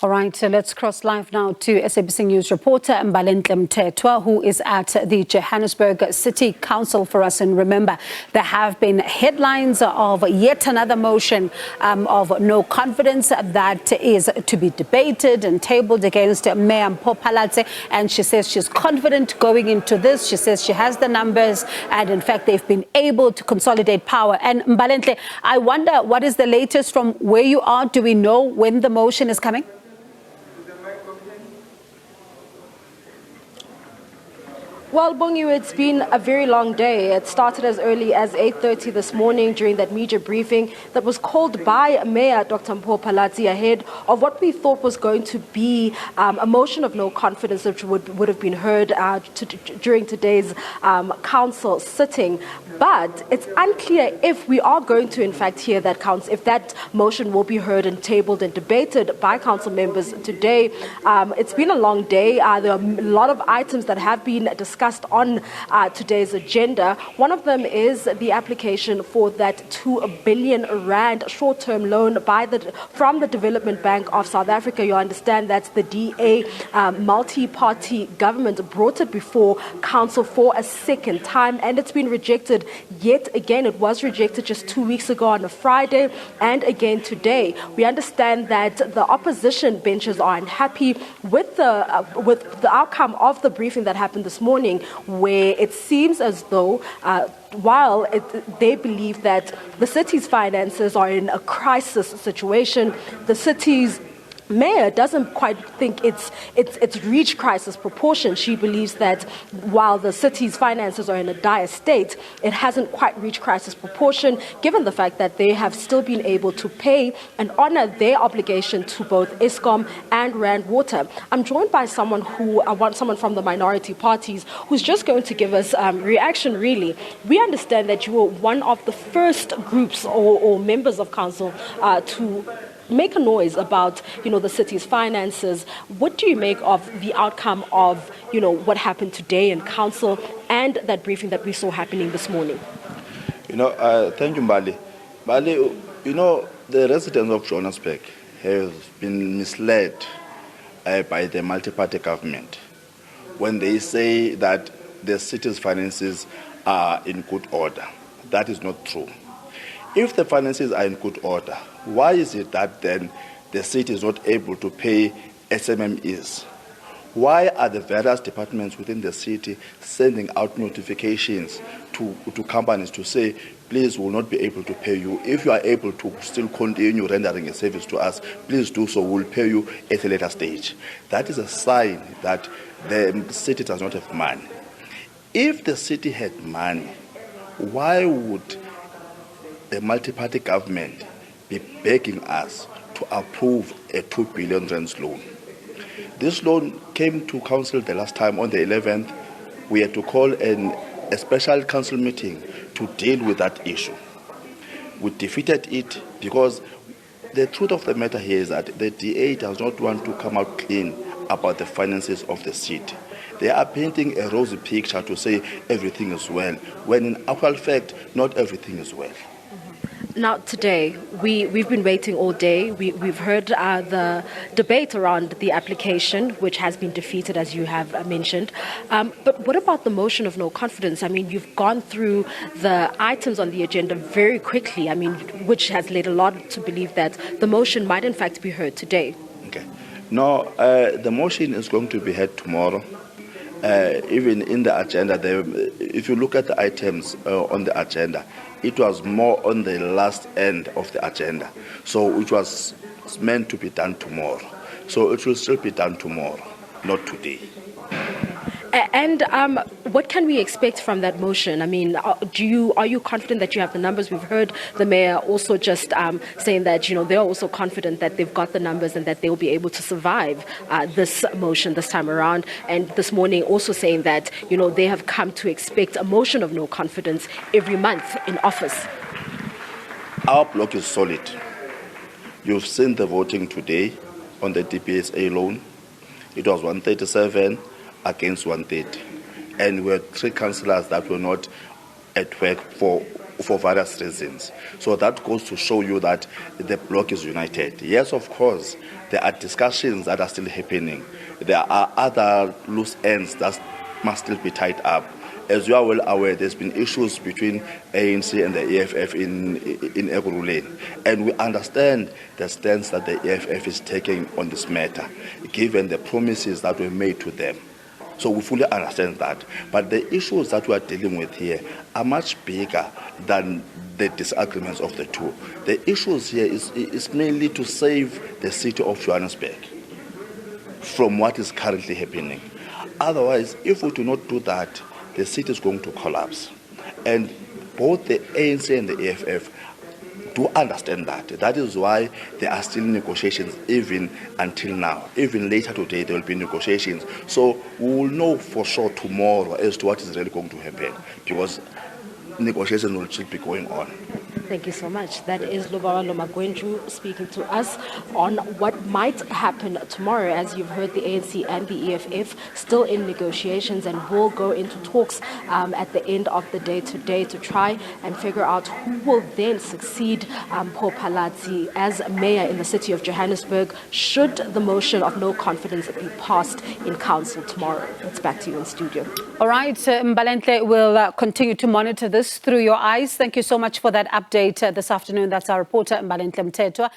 All right, so let's cross live now to SABC News reporter Mbalenhle Mthethwa, who is at the Johannesburg City Council for us. And remember, there have been headlines of yet another motion of no confidence that is to be debated and tabled against Mayor Mthethwa. And she says she's confident going into this. She says she has the numbers, and in fact, they've been able to consolidate power. And Mbalenhle, I wonder what is the latest from where you are? Do we know when the motion is coming? Well, Bongiwe, it's been a very long day. It started as early as 8:30 this morning during that media briefing that was called by Mayor Dr. Mthethwa ahead of what we thought was going to be a motion of no confidence, which would have been heard during today's council sitting. But it's unclear if we are going to, in fact, hear that if that motion will be heard and tabled and debated by council members today. It's been a long day. There are a lot of items that have been discussed on today's agenda. One of them is the application for that 2 billion rand short-term loan from the Development Bank of South Africa. You understand that the DA multi-party government brought it before council for a second time, and it's been rejected yet again. It was rejected just 2 weeks ago on a Friday, and again today. We understand that the opposition benches are unhappy with the outcome of the briefing that happened this morning, where it seems as though while they believe that the city's finances are in a crisis situation, the city's mayor doesn't quite think it's reached crisis proportion. She believes that while the city's finances are in a dire state, it hasn't quite reached crisis proportion, given the fact that they have still been able to pay and honor their obligation to both Eskom and Rand Water. I'm joined by someone from the minority parties who's just going to give us reaction, really. We understand that you were one of the first groups or members of council to make a noise about, the city's finances. What do you make of the outcome of, what happened today in council and that briefing that we saw happening this morning? Thank you, Mbali. Mbali, the residents of Johannesburg have been misled by the multi-party government when they say that the city's finances are in good order. That is not true. If the finances are in good order, why is it that then the city is not able to pay SMMEs? Why are the various departments within the city sending out notifications to companies to say, please, we will not be able to pay you. If you are able to still continue rendering a service to us, please do so. We'll pay you at a later stage. That is a sign that the city does not have money. If the city had money, why would the multi-party government be begging us to approve a 2 billion rand loan? This loan came to council the last time on the 11th. We had to call a special council meeting to deal with that issue. We defeated it because the truth of the matter here is that the DA does not want to come out clean about the finances of the city. They are painting a rosy picture to say everything is well, when in actual fact, not everything is well. Now, today, we've been waiting all day. We've heard the debate around the application, which has been defeated, as you have mentioned. But what about the motion of no confidence? I mean, you've gone through the items on the agenda very quickly, which has led a lot to believe that the motion might, in fact, be heard today. Okay. No, the motion is going to be heard tomorrow. Even in the agenda, if you look at the items on the agenda, it was more on the last end of the agenda. So it was meant to be done tomorrow. So it will still be done tomorrow, not today. And what can we expect from that motion? I mean, are you confident that you have the numbers? We've heard the mayor also just saying that, they're also confident that they've got the numbers and that they'll be able to survive this motion this time around. And this morning also saying that, they have come to expect a motion of no confidence every month in office. Our block is solid. You've seen the voting today on the DPSA loan. It was 137 against 130. And we had 3 councillors that were not at work for for various reasons. So that goes to show you that the bloc is united. Yes, of course, there are discussions that are still happening. There are other loose ends that must still be tied up. As you are well aware, there's been issues between ANC and the EFF in Ekurhuleni, and we understand the stance that the EFF is taking on this matter, given the promises that were made to them. So we fully understand that. But the issues that we are dealing with here are much bigger than the disagreements of the two. The issues here is mainly to save the city of Johannesburg from what is currently happening. Otherwise, if we do not do that, the city is going to collapse. And both the ANC and the EFF do understand that. That is why there are still negotiations even until now. Even later today, there will be negotiations. So we will know for sure tomorrow as to what is really going to happen, because negotiations will still be going on. Thank you so much. That is Lubaba Lomagwenju speaking to us on what might happen tomorrow. As you've heard, the ANC and the EFF still in negotiations and will go into talks at the end of the day today to try and figure out who will then succeed Mpho Phalatse as mayor in the city of Johannesburg should the motion of no confidence be passed in council tomorrow. It's back to you in studio. All right, Mbalenhle will continue to monitor this through your eyes. Thank you so much for that update this afternoon. That's our reporter, Mbalenhle Mthethwa.